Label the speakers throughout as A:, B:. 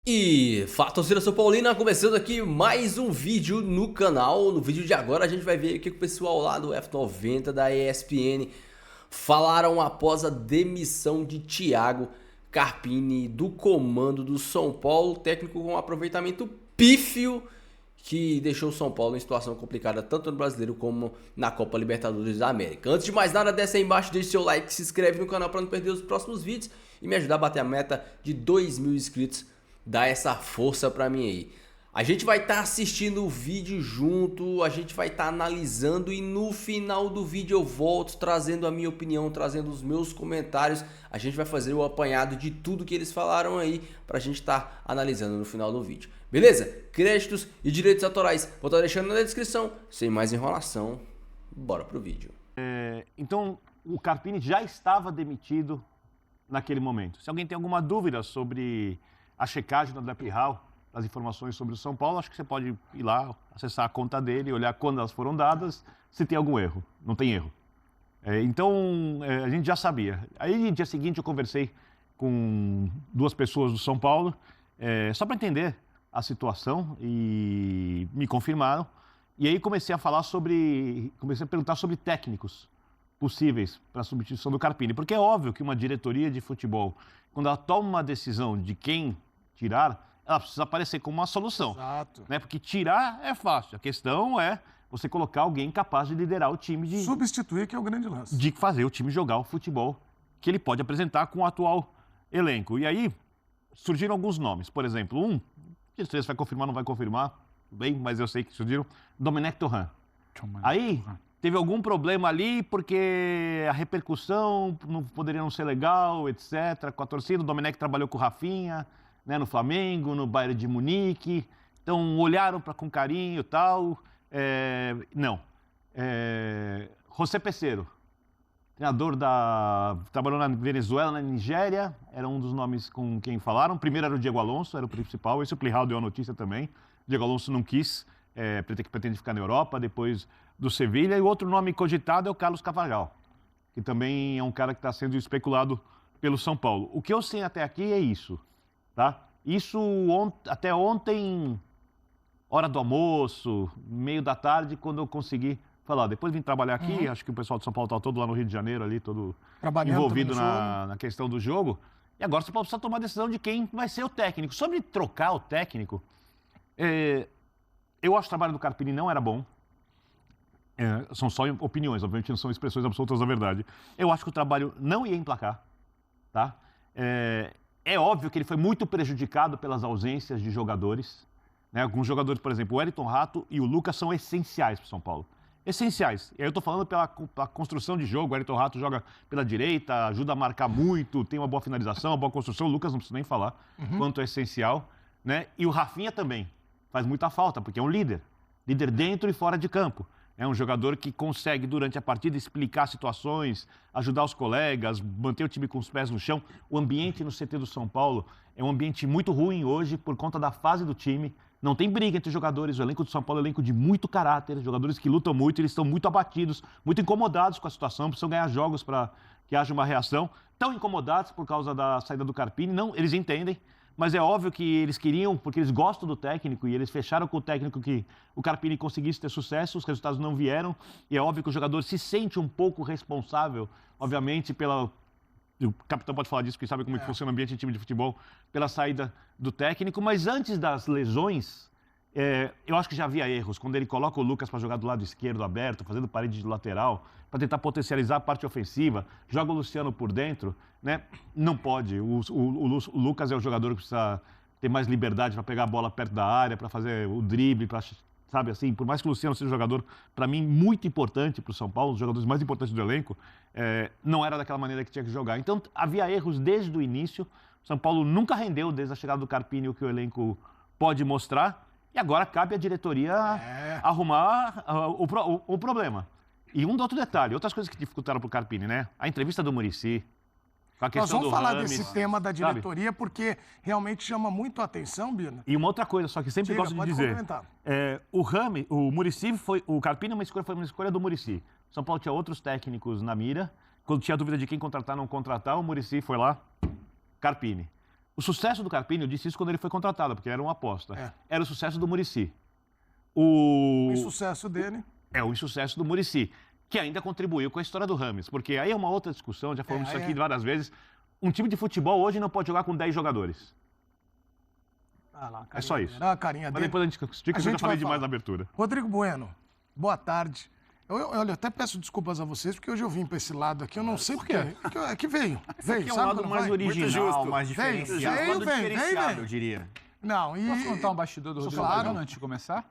A: E fala, torcida São Paulina, começando aqui mais um vídeo no canal. No vídeo de agora a gente vai ver o que o pessoal lá do F90 da ESPN falaram após a demissão de Thiago Carpini do comando do São Paulo, técnico com aproveitamento pífio que deixou o São Paulo em situação complicada tanto no Brasileiro como na Copa Libertadores da América. Antes de mais nada, desce aí embaixo, deixe seu like, se inscreve no canal para não perder os próximos vídeos e me ajudar a bater a meta de 2.000 inscritos. Dá essa força pra mim aí. A gente vai estar assistindo o vídeo junto, a gente vai estar analisando e no final do vídeo eu volto trazendo a minha opinião, trazendo os meus comentários. A gente vai fazer o apanhado de tudo que eles falaram aí pra gente estar analisando no final do vídeo. Beleza? Créditos e direitos autorais vou estar deixando na descrição. Sem mais enrolação, bora pro vídeo.
B: Então, o Carpini já estava demitido naquele momento. Se alguém tem alguma dúvida sobre a checagem da Depihal, as informações sobre o São Paulo, acho que você pode ir lá, acessar a conta dele, olhar quando elas foram dadas, se tem algum erro. Não tem erro. Então, a gente já sabia. Aí, no dia seguinte, eu conversei com duas pessoas do São Paulo, só para entender a situação, e me confirmaram. E aí comecei a perguntar sobre técnicos possíveis para a substituição do Carpini. Porque é óbvio que uma diretoria de futebol, quando ela toma uma decisão de quem tirar, ela precisa aparecer como uma solução.
C: Exato.
B: Né? Porque tirar é fácil. A questão é você colocar alguém capaz de liderar o time,
C: Substituir, que é o grande lance.
B: de fazer o time jogar o futebol que ele pode apresentar com o atual elenco. E aí surgiram alguns nomes. Por exemplo, não sei se vai confirmar, não vai confirmar, bem, mas eu sei que surgiram, Domenech Torrent. Aí teve algum problema ali porque a repercussão não poderia não ser legal, etc. Com a torcida, o Domenech trabalhou com o Rafinha, né, no Flamengo, no Bayern de Munique. Então olharam com carinho e tal. Não. José Peseiro, treinador trabalhou na Venezuela, na Nigéria, era um dos nomes com quem falaram. Primeiro era o Diego Alonso, era o principal. Esse o Plihal deu a notícia também. O Diego Alonso não quis, pretende ficar na Europa, depois do Sevilha. E o outro nome cogitado é o Carlos Carvalhal, que também é um cara que está sendo especulado pelo São Paulo. O que eu sei até aqui é isso, tá? Isso até ontem, hora do almoço, meio da tarde, quando eu consegui falar. Depois vim trabalhar aqui, acho que o pessoal do São Paulo está todo lá no Rio de Janeiro, ali, todo envolvido na questão do jogo. E agora o São Paulo precisa tomar a decisão de quem vai ser o técnico. Sobre trocar o técnico, eu acho que o trabalho do Carpini não era bom. São só opiniões, obviamente não são expressões absolutas da verdade. Eu acho que o trabalho não ia emplacar, tá? É óbvio que ele foi muito prejudicado pelas ausências de jogadores, né? Alguns jogadores, por exemplo, o Wellington Rato e o Lucas são essenciais para o São Paulo. Essenciais. E aí eu estou falando pela construção de jogo. O Wellington Rato joga pela direita, ajuda a marcar muito, tem uma boa finalização, uma boa construção. O Lucas não preciso nem falar quanto é essencial, né? E o Rafinha também faz muita falta, porque é um líder dentro e fora de campo. É um jogador que consegue, durante a partida, explicar situações, ajudar os colegas, manter o time com os pés no chão. O ambiente no CT do São Paulo é um ambiente muito ruim hoje por conta da fase do time. Não tem briga entre os jogadores. O elenco do São Paulo é um elenco de muito caráter, jogadores que lutam muito, eles estão muito abatidos, muito incomodados com a situação, precisam ganhar jogos para que haja uma reação. Estão incomodados por causa da saída do Carpini, não, eles entendem. Mas é óbvio que eles queriam, porque eles gostam do técnico e eles fecharam com o técnico que o Carpini conseguisse ter sucesso, os resultados não vieram. E é óbvio que o jogador se sente um pouco responsável, obviamente, pela... O capitão pode falar disso, porque sabe como é que funciona o ambiente em time de futebol, pela saída do técnico. Mas antes das lesões, eu acho que já havia erros. Quando ele coloca o Lucas para jogar do lado esquerdo aberto, fazendo parede de lateral, para tentar potencializar a parte ofensiva, joga o Luciano por dentro, né? Não pode. O Lucas é o jogador que precisa ter mais liberdade para pegar a bola perto da área, para fazer o drible, para, sabe assim, por mais que o Luciano seja um jogador, para mim, muito importante para o São Paulo, um dos jogadores mais importantes do elenco, não era daquela maneira que tinha que jogar. Então, havia erros desde o início. O São Paulo nunca rendeu, desde a chegada do Carpini, o que o elenco pode mostrar. E agora cabe à diretoria arrumar o problema. E um outro detalhe, outras coisas que dificultaram para o Carpini, né? A entrevista do Muricy, com a
C: Nós
B: questão
C: vamos
B: do
C: falar
B: Rames,
C: desse tema da
B: sabe?
C: diretoria, porque realmente chama muito a atenção, Bina.
B: E uma outra coisa, só que sempre
C: Diga,
B: gosto de
C: pode
B: dizer.
C: complementar.
B: O Muricy o Carpini foi uma escolha do Muricy. São Paulo tinha outros técnicos na mira. Quando tinha dúvida de quem contratar, não contratar, o Muricy foi lá, Carpini. O sucesso do Carpini, eu disse isso quando ele foi contratado, porque era uma aposta. Era o sucesso do Muricy.
C: O insucesso dele.
B: O insucesso do Muricy, que ainda contribuiu com a história do Rames. Porque aí é uma outra discussão, já falamos isso aqui várias vezes. Um time de futebol hoje não pode jogar com 10 jogadores. É só isso.
C: A carinha
B: Mas
C: dele.
B: depois a gente explica, eu já falei demais na abertura.
C: Rodrigo Bueno, boa tarde. Eu até peço desculpas a vocês, porque hoje eu vim para esse lado aqui, eu não sei porquê. É que veio.
D: Esse é um lado mais original, mais diferenciado. Diferenciado, eu diria.
C: Não, e...
E: Posso contar um bastidor do Rodrigo Bueno antes de começar?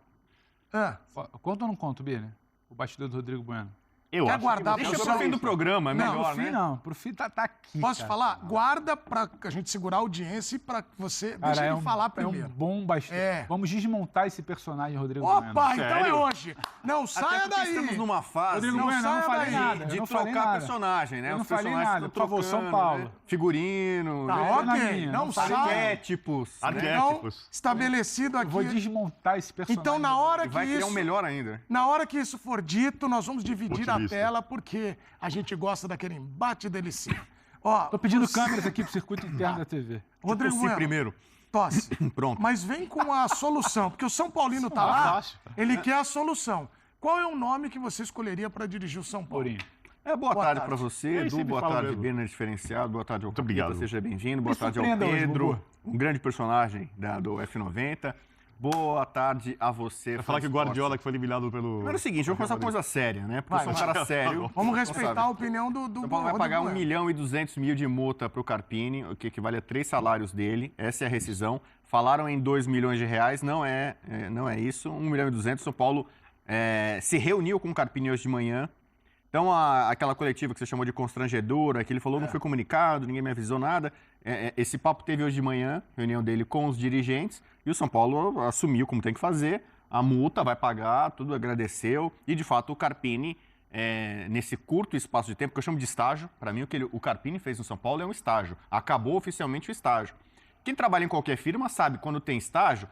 E: Conta ou não conta, Bini? O bastidor do Rodrigo Bueno.
B: Eu
C: Quer
B: acho
C: guardar
B: que...
D: Deixa pro fim do programa, é melhor,
E: Pro fim não, pro fim tá aqui.
C: Posso falar? Guarda pra a gente segurar a audiência e pra você...
E: Cara,
C: deixa ele falar primeiro.
E: É um bom bastidor. Vamos desmontar esse personagem, Rodrigo Bueno.
C: Opa, então é hoje. Não saia daí.
D: Estamos numa fase
E: Rodrigo Bueno, eu não falei nada.
D: de trocar personagem, né?
E: Eu não
D: Os
E: falei
D: personagens
E: nada.
D: estão
E: Por favor,
D: trocando,
E: São Paulo.
D: né? Figurino,
C: Tá,
D: né?
C: ok. Não saia.
D: Arquétipos.
C: Então, estabelecido aqui.
E: Vou desmontar esse personagem.
C: Então, na hora que
D: Vai criar
C: isso...
D: um melhor ainda.
C: Na hora que isso for dito, nós vamos dividir a
B: Otimista.
C: tela, porque a gente gosta daquele embate delicinho. Ó,
E: Tô pedindo câmeras aqui pro circuito interno da TV.
C: Rodrigo
D: Tossi
C: Bueno,
D: primeiro.
C: tosse.
D: Pronto.
C: Mas vem com a solução, porque o São Paulino tá lá, ele quer a solução. Qual é o nome que você escolheria para dirigir o São Paulo?
E: Pourinho.
D: Boa tarde
C: tarde.
D: para você,
B: Eu
D: Edu.
B: sempre
D: Boa
B: falo
D: tarde,
B: mesmo.
D: Bernard Diferenciado. Boa tarde ao
B: Muito obrigado.
D: Capita, seja bem-vindo. Boa tarde ao
E: surpreenda hoje,
D: Pedro,
E: Bubu.
D: um grande personagem do F90. Boa tarde a você.
B: Vai falar que o Guardiola que foi eliminado pelo...
D: Primeiro é o seguinte, vamos começar com coisa séria, né? Porque eu sou um cara sério.
C: Vamos respeitar a opinião do
D: São Paulo vai pagar
C: Rodrigo
D: 1.200.000 de multa para o Carpini, o que equivale a 3 salários dele. Essa é a rescisão. Falaram em 2 milhões de reais, não é isso. 1.200.000. São Paulo se reuniu com o Carpini hoje de manhã. Então, aquela coletiva que você chamou de constrangedora, que ele falou não foi comunicado, ninguém me avisou nada. Esse papo teve hoje de manhã, reunião dele com os dirigentes, e o São Paulo assumiu como tem que fazer, a multa vai pagar, tudo agradeceu. E, de fato, o Carpini, nesse curto espaço de tempo, que eu chamo de estágio, para mim o Carpini fez no São Paulo é um estágio. Acabou oficialmente o estágio. Quem trabalha em qualquer firma sabe, quando tem estágio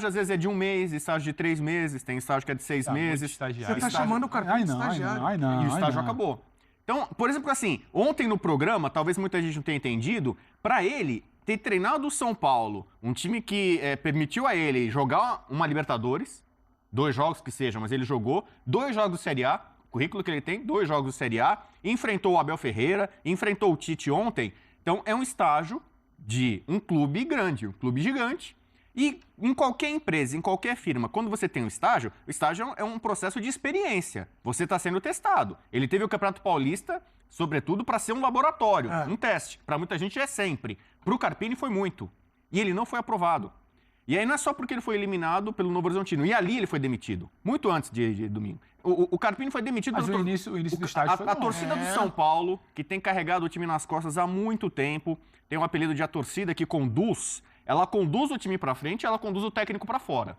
D: às vezes é de 1 mês, estágio de 3 meses, tem estágio que é de 6 meses.
C: Você está chamando o Carpini de estagiário.
D: E o estágio acabou. Então, por exemplo, assim, ontem no programa, talvez muita gente não tenha entendido, para ele ter treinado o São Paulo, um time que permitiu a ele jogar uma Libertadores, 2 jogos que sejam, mas ele jogou, 2 jogos de Série A, o currículo que ele tem, 2 jogos de Série A, enfrentou o Abel Ferreira, enfrentou o Tite ontem. Então, é um estágio de um clube grande, um clube gigante. E em qualquer empresa, em qualquer firma, quando você tem um estágio, o estágio é um processo de experiência. Você está sendo testado. Ele teve o Campeonato Paulista, sobretudo, para ser um laboratório, um teste. Para muita gente é sempre. Para o Carpini foi muito. E ele não foi aprovado. E aí não é só porque ele foi eliminado pelo Novo Horizontino. E ali ele foi demitido, muito antes de domingo. O Carpini foi demitido...
E: Mas o início do estágio foi bom.
D: A torcida do São Paulo, que tem carregado o time nas costas há muito tempo, tem um apelido de a torcida que conduz, ela conduz o time para frente, ela conduz o técnico para fora.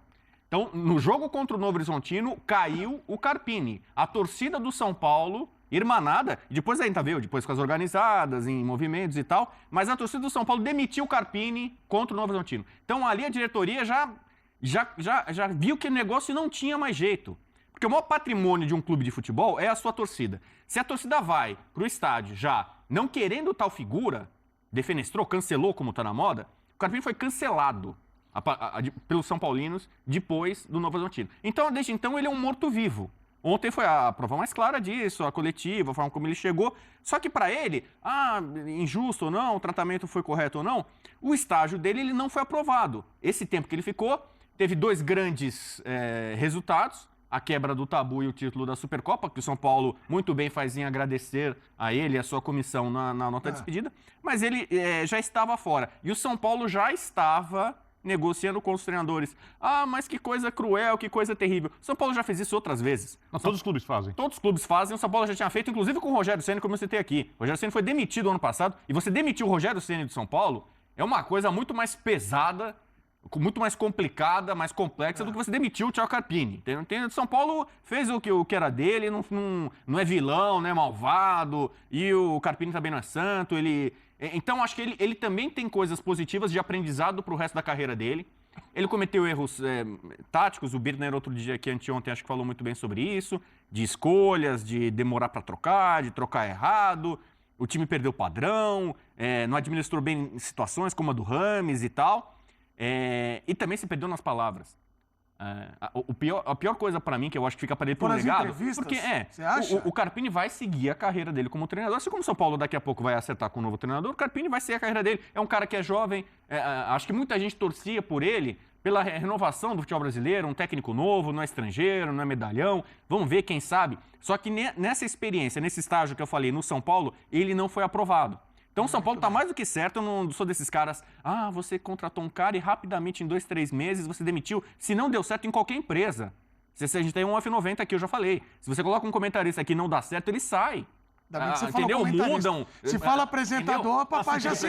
D: Então, no jogo contra o Novo Horizontino, caiu o Carpini. A torcida do São Paulo, irmanada, depois ainda veio, depois com as organizadas, em movimentos e tal, mas a torcida do São Paulo demitiu o Carpini contra o Novo Horizontino. Então, ali a diretoria já viu que o negócio não tinha mais jeito. Porque o maior patrimônio de um clube de futebol é a sua torcida. Se a torcida vai pro estádio já não querendo tal figura, defenestrou, cancelou, como tá na moda, o Carpini foi cancelado pelos São Paulinos depois do Novo Horizontino. Então, desde então, ele é um morto-vivo. Ontem foi a prova mais clara disso, a coletiva, a forma como ele chegou. Só que para ele, injusto ou não, o tratamento foi correto ou não, o estágio dele ele não foi aprovado. Esse tempo que ele ficou, teve 2 grandes resultados, a quebra do tabu e o título da Supercopa, que o São Paulo muito bem faz em agradecer a ele e a sua comissão na nota de despedida, mas ele já estava fora. E o São Paulo já estava negociando com os treinadores. Mas que coisa cruel, que coisa terrível. O São Paulo já fez isso outras vezes.
B: Todos os clubes fazem.
D: Todos os clubes fazem. O São Paulo já tinha feito, inclusive com o Rogério Ceni, como eu citei aqui. O Rogério Ceni foi demitido ano passado, e você demitir o Rogério Ceni do São Paulo é uma coisa muito mais pesada, muito mais complicada, mais complexa do que você demitiu o Thiago Carpini. O São Paulo fez o que era dele, não é vilão, não é malvado, e o Carpini também não é santo. Então, acho que ele também tem coisas positivas de aprendizado para o resto da carreira dele. Ele cometeu erros táticos, o Birner outro dia aqui, anteontem, acho que falou muito bem sobre isso, de escolhas, de demorar para trocar, de trocar errado. o time perdeu o padrão, não administrou bem situações como a do Rames e tal, e também se perdeu nas palavras. A pior coisa pra mim, que eu acho que fica para ele por legado, porque o Carpini vai seguir a carreira dele como treinador, assim como o São Paulo daqui a pouco vai acertar com o novo treinador, o Carpini vai seguir a carreira dele. É um cara que é jovem, acho que muita gente torcia por ele, pela renovação do futebol brasileiro, um técnico novo, não é estrangeiro, não é medalhão, vamos ver, quem sabe. Só que nessa experiência, nesse estágio que eu falei no São Paulo, ele não foi aprovado. Então o São Paulo está mais do que certo, eu não sou desses caras, você contratou um cara e rapidamente em 2, 3 meses você demitiu. Se não deu certo em qualquer empresa, se a gente tem um F90 aqui, eu já falei, se você coloca um comentarista aqui e não dá certo, ele sai.
C: Entendeu? Mudam. Se fala apresentador, papai já se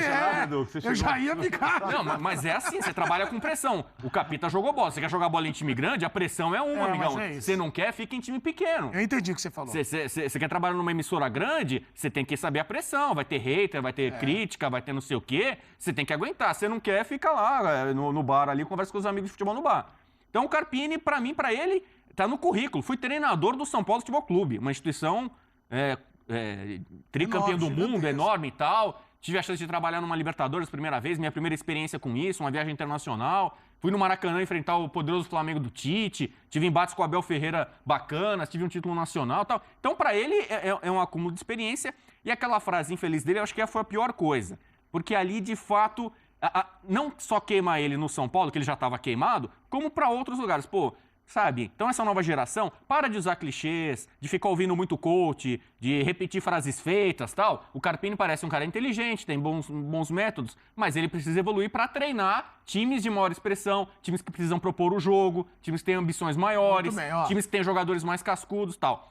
C: eu já ia ficar.
D: Não, mas é assim, você trabalha com pressão. O Capita jogou bola. Você quer jogar bola em time grande, a pressão é uma, amigão. Você não quer, fica em time pequeno.
C: Eu entendi o que você falou.
D: Você quer trabalhar numa emissora grande, você tem que saber a pressão. Vai ter hater, vai ter crítica, vai ter não sei o quê. Você tem que aguentar. Você não quer, fica lá no bar ali, conversa com os amigos de futebol no bar. Então o Carpini, pra mim, pra ele, tá no currículo. Fui treinador do São Paulo Futebol Clube, uma instituição tricampeão do mundo, enorme e tal. Tive a chance de trabalhar numa Libertadores primeira vez, minha primeira experiência com isso, uma viagem internacional. Fui no Maracanã enfrentar o poderoso Flamengo do Tite, tive embates com o Abel Ferreira bacanas, tive um título nacional e tal. Então, para ele, é um acúmulo de experiência. E aquela frase infeliz dele, eu acho que foi a pior coisa. Porque ali, de fato, não só queima ele no São Paulo, que ele já estava queimado, como para outros lugares. Pô, sabe? Então essa nova geração, para de usar clichês, de ficar ouvindo muito coach, de repetir frases feitas, tal. O Carpini parece um cara inteligente, tem bons métodos, mas ele precisa evoluir para treinar times de maior expressão, times que precisam propor o jogo, times que têm ambições maiores, times que têm jogadores mais cascudos, tal.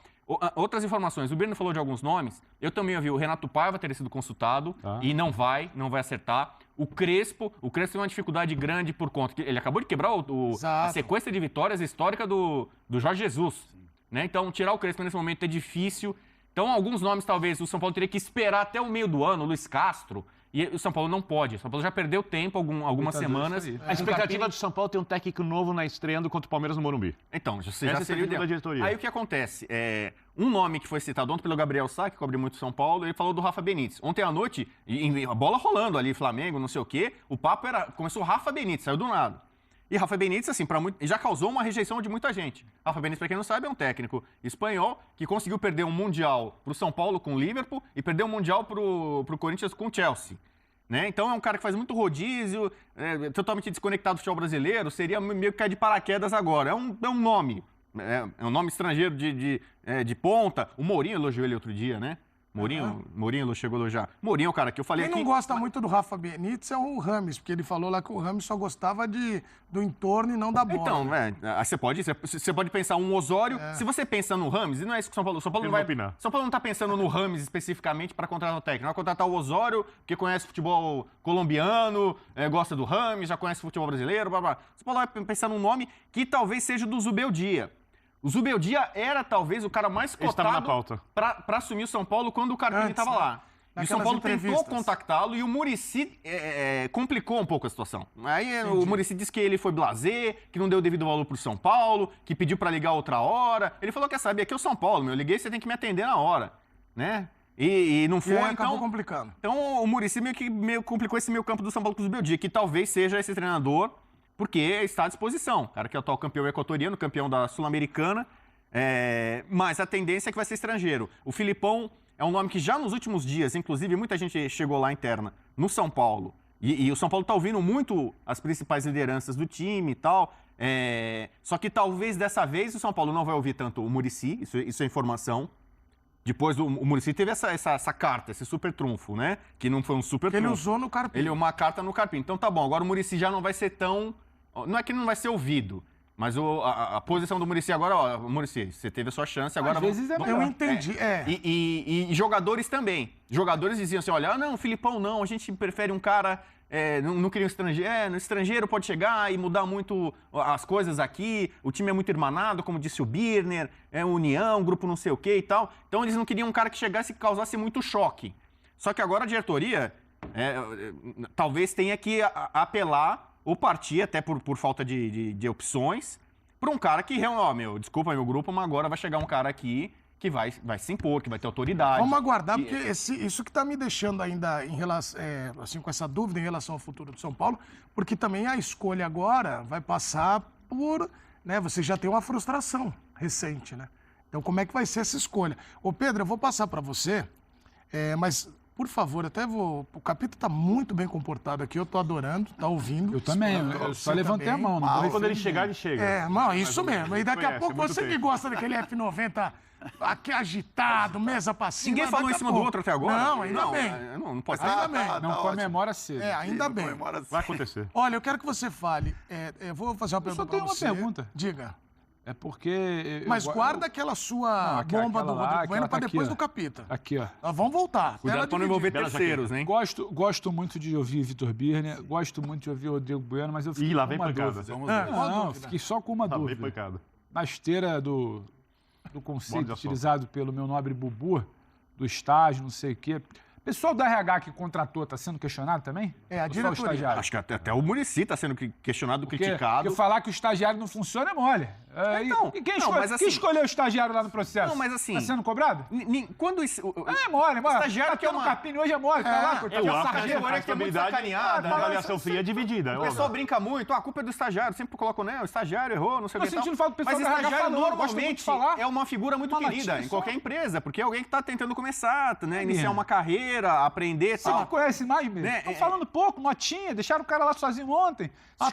D: Outras informações, o Birno falou de alguns nomes, eu também ouvi o Renato Paiva ter sido consultado e não vai acertar. O Crespo tem uma dificuldade grande por conta que ele acabou de quebrar a sequência de vitórias histórica do Jorge Jesus. Né? Então, tirar o Crespo nesse momento é difícil. Então, alguns nomes talvez o São Paulo teria que esperar até o meio do ano, Luiz Castro. E o São Paulo não pode. O São Paulo já perdeu tempo algumas semanas.
B: A expectativa do São Paulo é ter um técnico novo na estreando contra o Palmeiras no Morumbi.
D: Então, já seria o ideal. Aí o que acontece? Um nome que foi citado ontem pelo Gabriel Sá, que cobre muito São Paulo, ele falou do Rafa Benítez. Ontem à noite, a bola rolando ali, Flamengo, não sei o quê, o papo começou Rafa Benítez, saiu do nada. E Rafa Benítez, assim, já causou uma rejeição de muita gente. Rafa Benítez, para quem não sabe, é um técnico espanhol que conseguiu perder um Mundial para o São Paulo com o Liverpool e perder um Mundial para o Corinthians com o Chelsea. Né? Então é um cara que faz muito rodízio, totalmente desconectado do futebol brasileiro, seria meio que cair de paraquedas agora. É um nome, é um nome estrangeiro de ponta. O Mourinho elogiou ele outro dia, né? Mourinho chegou a elogiar. Mourinho é o cara que eu falei
C: Quem não gosta muito do Rafa Benítez é o Rames, porque ele falou lá que o Rames só gostava do entorno e não da bola.
D: Então, você pode pensar um Osório. Se você pensa no Rames, e não é isso que o São Paulo não vai opinar. São Paulo não está pensando no Rames especificamente para contratar o técnico. Vai contratar o Osório, que conhece futebol colombiano, gosta do Rames, já conhece futebol brasileiro, blá blá. São Paulo vai pensar num nome que talvez seja do Zubeldia. O Zubeldia era talvez o cara mais cotado para assumir o São Paulo quando o Carpini estava lá. E o São Paulo tentou contactá-lo e o Muricy complicou um pouco a situação. Aí o Muricy disse que ele foi blasé, que não deu devido valor pro São Paulo, que pediu para ligar outra hora. Ele falou, quer saber, aqui é o São Paulo, eu liguei, você tem que me atender na hora. Né? E não foi, então...
C: acabou complicando.
D: Então o Muricy meio complicou esse meio campo do São Paulo com o Zubeldia, que talvez seja esse treinador... porque está à disposição. Cara que é o atual campeão equatoriano, campeão da Sul-Americana, mas a tendência é que vai ser estrangeiro. O Filipão é um nome que já nos últimos dias, inclusive muita gente chegou lá interna, no São Paulo, e o São Paulo está ouvindo muito as principais lideranças do time e tal, só que talvez dessa vez o São Paulo não vai ouvir tanto o Muricy, isso é informação. Depois o Muricy teve essa carta, esse super trunfo, né? Que não foi um super trunfo.
C: Ele usou no Carpini.
D: Ele uma carta no Carpini. Então tá bom, agora o Muricy já não vai ser tão... Não é que não vai ser ouvido, mas a posição do Muricy agora, Muricy, você teve a sua chance, agora...
E: Às vezes
C: eu entendi,
D: E jogadores também. Jogadores diziam assim, olha, não, Filipão não, a gente prefere um cara... não queria um estrangeiro, no estrangeiro pode chegar e mudar muito as coisas aqui, o time é muito irmanado, como disse o Birner, união, grupo não sei o que e tal. Então eles não queriam um cara que chegasse e causasse muito choque. Só que agora a diretoria talvez tenha que apelar ou partir, até por falta de opções, para um cara que realmente, desculpa meu grupo, mas agora vai chegar um cara aqui que vai se impor, que vai ter autoridade.
C: Vamos aguardar, porque isso que está me deixando ainda em relação, assim, com essa dúvida em relação ao futuro do São Paulo, porque também a escolha agora vai passar por, né, você já tem uma frustração recente, né? Então, como é que vai ser essa escolha? Ô, Pedro, eu vou passar para você, mas, por favor, o Capita está muito bem comportado aqui, eu estou adorando, está ouvindo.
E: Eu também, eu só levantei a mão. Não
B: Quando ele chegar, ele chega.
C: Não, isso mesmo. E daqui a pouco, você que gosta daquele F90 aqui agitado, mesa pra cima.
D: Ninguém falou em cima do outro até agora?
C: Não, ainda bem.
D: Não pode ser.
C: Ainda bem.
E: Não comemora cedo.
C: Ainda bem.
B: Vai acontecer.
C: Olha, eu quero que você fale. Eu vou fazer uma pergunta pra você.
E: Eu só tenho uma pergunta.
C: Diga.
E: É porque...
C: Mas guarda aquela sua bomba do Rodrigo Bueno pra depois do Capita.
E: Aqui, ó.
C: Nós vamos voltar.
D: Cuidado pra não envolver terceiros, hein?
E: Gosto muito de ouvir Vitor Birner, gosto muito de ouvir Rodrigo Bueno, mas eu fiquei
B: lá
E: com
B: vem
E: uma
B: pancada.
E: dúvida.
B: Vamos ver.
E: Não, fiquei só com uma
B: Lá vem
E: dúvida.
B: pancada.
E: Na esteira do conceito
B: Bom,
E: utilizado pelo meu nobre Bubu, do estágio, não sei o quê. O pessoal da RH que contratou está sendo questionado também?
C: A diretoria.
D: Acho que até o Muricy está sendo questionado, criticado.
E: Porque falar que o estagiário não funciona é mole. E quem escolheu o estagiário lá no processo?
D: Não, mas assim...
E: Está sendo cobrado?
D: Quando isso...
E: É mole, mano.
D: Estagiário que é uma...
E: Carpini hoje é mole, tá lá, coitado.
B: Eu acho que a
D: que é muito
B: responsabilidade,
D: sacaneada.
B: a avaliação fria é dividida.
D: O pessoal brinca muito, a culpa é do estagiário, sempre colocam, né, o estagiário errou, não sei o que
E: Tô sentindo falta do pessoal
D: Mas
E: da RH
D: estagiário
E: falando, gosto muito de
D: normalmente
E: falar.
D: é uma figura muito
E: Uma
D: querida
E: notinha
D: em
E: só.
D: qualquer empresa, porque é alguém que está tentando começar, né, iniciar uma carreira, aprender e
E: Você
D: tal.
E: que conhece mais, mesmo?
D: Né,
E: Estão falando pouco, notinha, deixaram o cara lá sozinho ontem.
C: A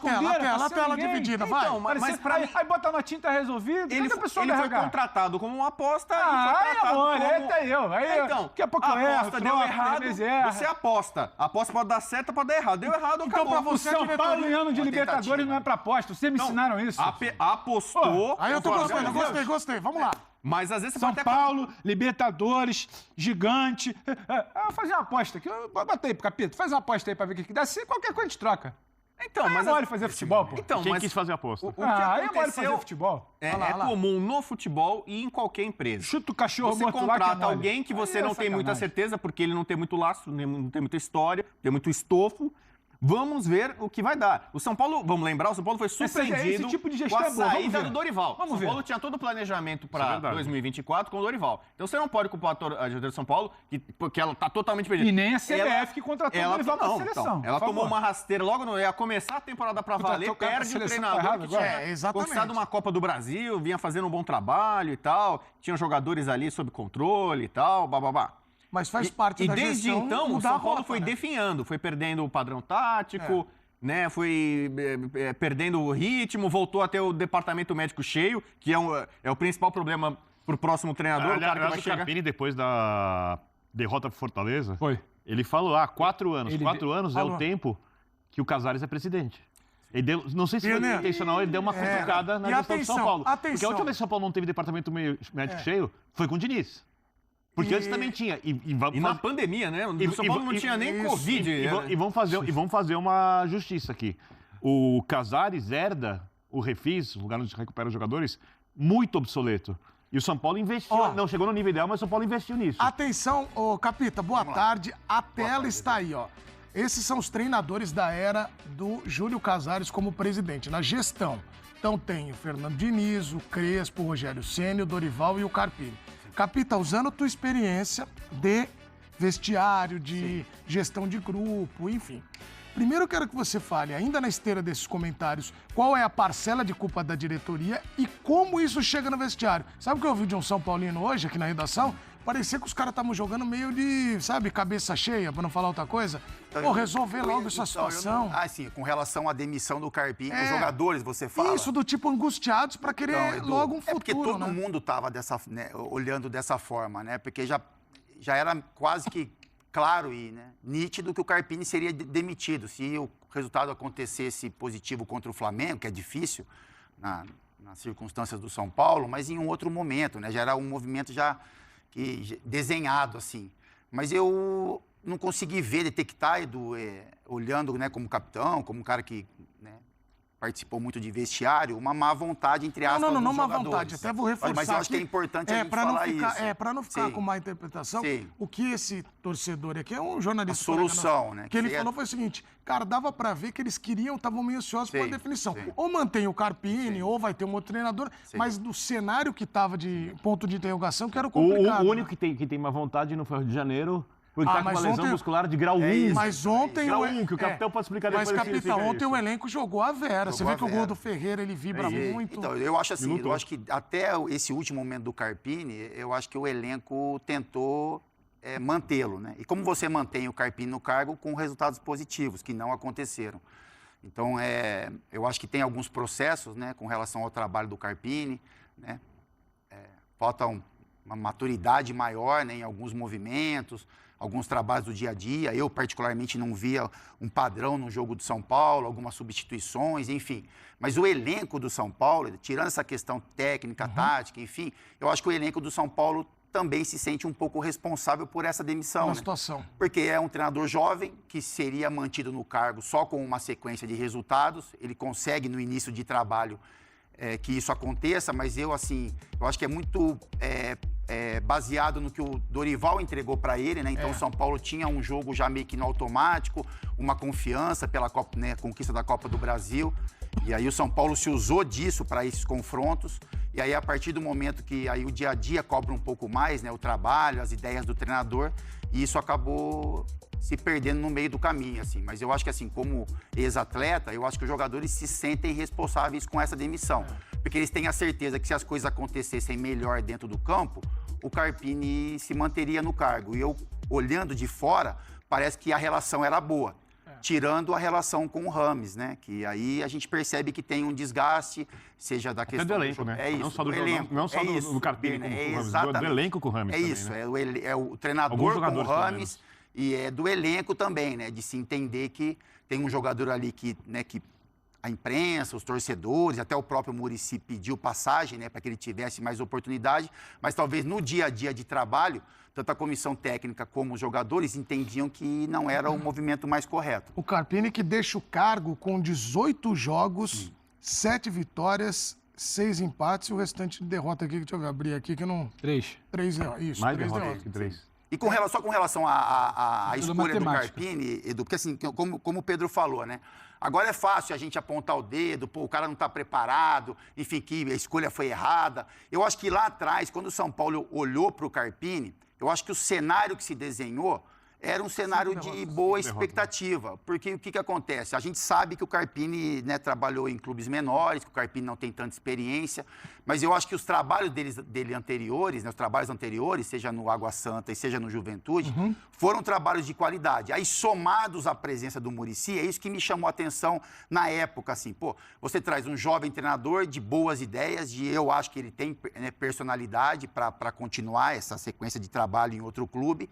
C: tela dividida, vai.
D: Então, mas pra mim...
E: Aí bota a notinha e tá resolvido.
D: Ele foi contratado como uma aposta e foi
E: aí,
D: tratado
E: amor,
D: como...
E: aí até eu. Aí,
D: Então,
E: daqui a pouco
D: a
E: eu erro,
D: aposta deu errado, você aposta. A aposta pode dar certo, pode dar errado. Deu errado,
C: Então,
D: acabou.
C: pra você,
E: São Paulo em ano de Libertadores não é pra aposta. Vocês me ensinaram isso.
D: Apostou...
C: Aí eu tô gostando, gostei. Vamos lá.
D: Mas às vezes você
E: São
D: pode até...
E: Paulo, Libertadores, gigante. Eu vou fazer uma aposta aqui. Bota aí pro Capito, faz uma aposta aí pra ver o que dá. Se qualquer coisa a gente troca.
D: Então,
E: Mas é mole fazer futebol, pô.
D: Então,
B: Quem
D: mas
B: quis fazer a aposta?
D: o que
E: É mole
D: aconteceu
E: fazer futebol.
D: é comum no futebol e em qualquer empresa.
E: Chuta o cachorro
D: Você
E: morto lá que é
D: contrata
E: mole.
D: alguém que você
E: Aí
D: não
E: é
D: tem muita
E: sacanagem.
D: certeza, porque ele não tem muito laço, não tem muita história, tem muito estofo. Vamos ver o que vai dar. O São Paulo, vamos lembrar, o São Paulo foi surpreendido
E: esse tipo de gestão
D: com a
E: é bom. Vamos
D: saída
E: ver.
D: do Dorival.
E: Vamos
D: o São
E: ver.
D: Paulo tinha todo o planejamento
B: Isso é
D: para
B: verdade.
D: 2024 com o Dorival. Então você não pode culpar a diretoria do São Paulo, porque ela está totalmente perdida.
E: E nem a CBF que contratou o Dorival pra
D: não,
E: seleção.
D: então, ela
E: por
D: tomou
E: favor.
D: uma rasteira logo no ia começar a temporada para valer,
E: Contratou o cara pra
D: perde o
E: seleção,
D: treinador
E: tá errado
D: que tinha
E: agora?
C: exatamente.
D: conquistado uma Copa do Brasil, vinha fazendo um bom trabalho e tal, tinha jogadores ali sob controle e tal, bababá.
C: Mas faz parte da
D: E desde
C: gestão
D: então, o
C: mudar a
D: São Paulo
C: rota,
D: foi
C: né?
D: definhando, foi perdendo o padrão tático, né? Foi perdendo o ritmo, voltou a ter o departamento médico cheio, que é o principal problema pro próximo treinador, o cara que vai
B: o
D: chegar.
B: Carpini, depois da derrota pro Fortaleza,
E: Foi.
B: ele falou, 4 anos.
E: Ele
B: 4 anos é
C: falou.
B: o tempo que o Casares é presidente. Ele deu, não sei se foi
C: Birner,
B: intencional, ele deu uma cutucada na
C: e
B: gestão do São Paulo. Porque a
C: atenção.
B: última vez que o São Paulo não teve departamento médico cheio foi com o Diniz. Porque antes também tinha.
D: E na pandemia, né? O São Paulo não tinha nem Covid.
B: E vamos fazer uma justiça aqui. O Casares herda o Refis, o lugar onde recupera os jogadores, muito obsoleto. E o São Paulo investiu, não chegou no nível ideal, mas o São Paulo investiu nisso.
C: Atenção, ô Capita, boa tarde. A tela está aí, ó. Esses são os treinadores da era do Júlio Casares como presidente, na gestão. Então tem o Fernando Diniz, o Crespo, o Rogério Ceni, o Dorival e o Carpini. Capita, usando a tua experiência de vestiário, de gestão de grupo, enfim. Primeiro eu quero que você fale, ainda na esteira desses comentários, qual é a parcela de culpa da diretoria e como isso chega no vestiário. Sabe o que eu ouvi de um São Paulino hoje aqui na redação? Parecia que os caras estavam jogando meio de, sabe, cabeça cheia, pra não falar outra coisa. Pô, resolver logo essa situação.
F: Sim, com relação à demissão do Carpini, os jogadores, você fala.
C: Isso, do tipo angustiados pra querer
F: Edu,
C: logo um futuro,
F: porque todo
C: né?
F: mundo estava olhando dessa forma, né? Porque já era quase que claro e nítido que o Carpini seria demitido. Se o resultado acontecesse positivo contra o Flamengo, que é difícil nas circunstâncias do São Paulo, mas em um outro momento, né? Já era um movimento desenhado, assim. Mas eu não consegui ver, detectar, Edu, olhando, né, como capitão, como um cara que participou muito de vestiário, uma má vontade, entre aspas,
C: Não
F: dos
C: má
F: jogadores.
C: vontade, até vou reforçar.
F: Mas eu acho que é importante a gente falar isso.
C: Para não ficar
F: Sim.
C: com má interpretação,
F: Sim.
C: o que esse torcedor aqui é um jornalista...
F: A solução,
C: colega,
F: né?
C: Que ele
F: Que
C: falou foi o seguinte, cara, dava para ver que eles estavam meio ansiosos por
F: Sim,
C: definição.
F: sim.
C: Ou mantém o Carpini, ou vai ter um outro treinador, mas do cenário que estava de ponto de interrogação, que era o complicado.
B: O único que tem má vontade não foi o Rio de Janeiro, porque tá com
C: mas
B: uma lesão
C: ontem-
B: muscular de grau 1.
F: isso.
C: Mas ontem...
B: Grau 1, que o capitão pode explicar depois.
C: Mas,
B: o que
C: capitão,
B: significa
C: ontem
B: isso.
C: o elenco jogou a Vera. Você
F: Jogou
C: vê
F: a
C: que o gol
F: Vera.
C: do Ferreira, ele vibra muito.
F: Então, eu acho assim,
B: Lutou.
F: eu acho que até esse último momento do Carpini, eu acho que o elenco tentou mantê-lo, né? E como você mantém o Carpini no cargo com resultados positivos, que não aconteceram. Então, eu acho que tem alguns processos, né, com relação ao trabalho do Carpini, né? Falta uma maturidade maior, né, em alguns movimentos, alguns trabalhos do dia a dia. Eu, particularmente, não via um padrão no jogo do São Paulo, algumas substituições, enfim. Mas o elenco do São Paulo, tirando essa questão técnica, tática, enfim, eu acho que o elenco do São Paulo também se sente um pouco responsável por essa demissão.
C: Na
F: né?
C: situação.
F: Porque é um treinador jovem que seria mantido no cargo só com uma sequência de resultados. Ele consegue, no início de trabalho, que isso aconteça, mas eu acho que é muito baseado no que o Dorival entregou para ele, né? Então o São Paulo tinha um jogo já meio que no automático, uma confiança pela Copa, né, conquista da Copa do Brasil. E aí o São Paulo se usou disso para esses confrontos. E aí, a partir do momento que aí o dia a dia cobra um pouco mais, né, o trabalho, as ideias do treinador, e isso acabou se perdendo no meio do caminho, assim. Mas eu acho que, assim, como ex-atleta, eu acho que os jogadores se sentem responsáveis com essa demissão. Porque eles têm a certeza que se as coisas acontecessem melhor dentro do campo, o Carpini se manteria no cargo. E eu, olhando de fora, parece que a relação era boa. Tirando a relação com o Rames, né? Que aí a gente percebe que tem um desgaste, seja da questão...
B: Até do elenco, né?
F: É isso,
B: Não só do
F: elenco.
B: não só
F: isso,
B: do Carpini
F: Birner,
B: com o Rames,
F: exatamente.
B: do elenco com o Rames
F: É
B: também,
F: isso,
B: né?
F: é o treinador
B: Alguns
F: com o
B: jogadores, pelo
F: Rames e é do elenco também, né? De se entender que tem um jogador ali que a imprensa, os torcedores, até o próprio Muricy pediu passagem, né? Para que ele tivesse mais oportunidade, mas talvez no dia a dia de trabalho, tanto a comissão técnica como os jogadores entendiam que não era o movimento mais correto.
C: O Carpini que deixa o cargo com 18 jogos, 7 vitórias, 6 empates e o restante de derrota aqui. Deixa eu abrir aqui que eu não...
E: 3.
C: 3 isso,
B: Mais
C: 3
B: derrotas que 3.
F: E só com relação à
E: Pela
F: escolha do
E: matemática.
F: Carpini, Edu, porque assim, como o Pedro falou, né? Agora é fácil a gente apontar o dedo, pô, o cara não está preparado, enfim, que a escolha foi errada. Eu acho que lá atrás, quando o São Paulo olhou para o Carpini, eu acho que o cenário que se desenhou era um cenário de boa expectativa. Porque o que acontece? A gente sabe que o Carpini, né, trabalhou em clubes menores, que o Carpini não tem tanta experiência, mas eu acho que os trabalhos dele anteriores, né, os trabalhos anteriores, seja no Água Santa e seja no Juventude, foram trabalhos de qualidade. Aí, somados à presença do Muricy, é isso que me chamou a atenção na época, assim, pô, você traz um jovem treinador de boas ideias, eu acho que ele tem, né, personalidade para continuar essa sequência de trabalho em outro clube,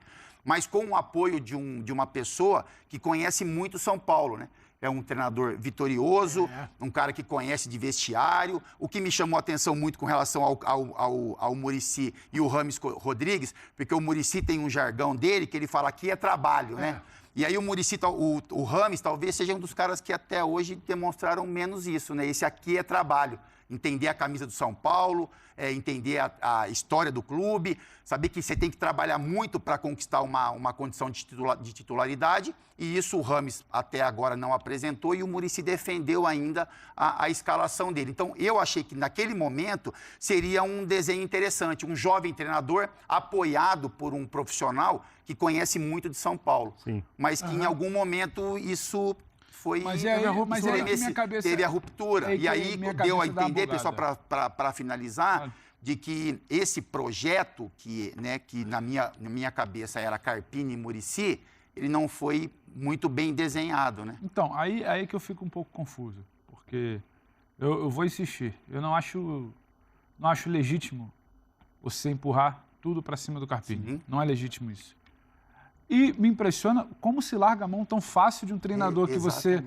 F: mas com o apoio de uma pessoa que conhece muito São Paulo, né? É um treinador vitorioso, um cara que conhece de vestiário. O que me chamou a atenção muito com relação ao Muricy e o Rames Rodrigues, porque o Muricy tem um jargão dele que ele fala aqui é trabalho, né? E aí o Muricy, o Rames talvez seja um dos caras que até hoje demonstraram menos isso, né? Esse aqui é trabalho. Entender a camisa do São Paulo, entender a história do clube, saber que você tem que trabalhar muito para conquistar uma condição de titularidade, e isso o Rames até agora não apresentou, e o Muricy defendeu ainda a escalação dele. Então, eu achei que naquele momento seria um desenho interessante, um jovem treinador apoiado por um profissional que conhece muito de São Paulo,
B: Sim.
F: mas que em algum momento isso...
E: Mas é aí que minha cabeça...
F: Teve a ruptura. E aí deu a entender, pessoal, para finalizar, de que esse projeto, que na minha cabeça era Carpini e Muricy, ele não foi muito bem desenhado, né?
E: Então, aí que eu fico um pouco confuso. Porque eu vou insistir. Eu não acho legítimo você empurrar tudo para cima do Carpini.
F: Sim.
E: Não é legítimo isso. E me impressiona como se larga a mão tão fácil de um treinador que você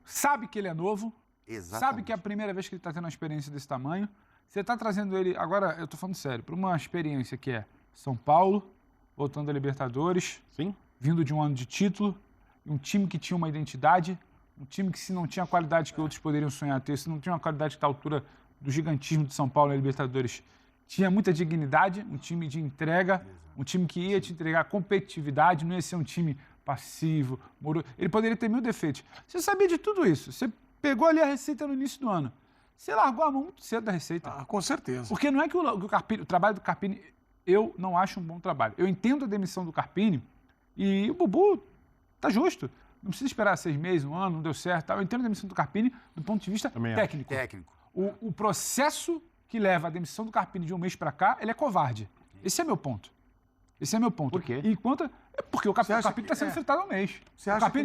E: sabe que ele é novo, sabe que é a primeira vez que ele está tendo uma experiência desse tamanho. Você está trazendo ele, agora eu estou falando sério, para uma experiência que é São Paulo, voltando a Libertadores,
B: Sim.
E: vindo de um ano de título, um time que tinha uma identidade, Um time que, se não tinha a qualidade que outros poderiam sonhar ter, se não tinha uma qualidade que está à altura do gigantismo de São Paulo na Libertadores, tinha muita dignidade, um time de entrega, um time que ia te entregar competitividade, não ia ser um time passivo, moroso. Ele poderia ter 1000 defeitos. Você sabia de tudo isso. Você pegou ali a receita no início do ano. Você largou a mão muito cedo da receita.
C: Com certeza.
E: Porque não é que o trabalho do Carpini, eu não acho um bom trabalho. Eu entendo a demissão do Carpini e o Bubu tá justo. Não precisa esperar 6 meses, um ano, não deu certo. Tá? Eu entendo a demissão do Carpini do ponto de vista técnico. O processo que leva a demissão do Carpini de um mês para cá, ele é covarde. Esse é meu ponto.
B: Por quê?
E: Porque o Carpini está sendo fritado há um mês.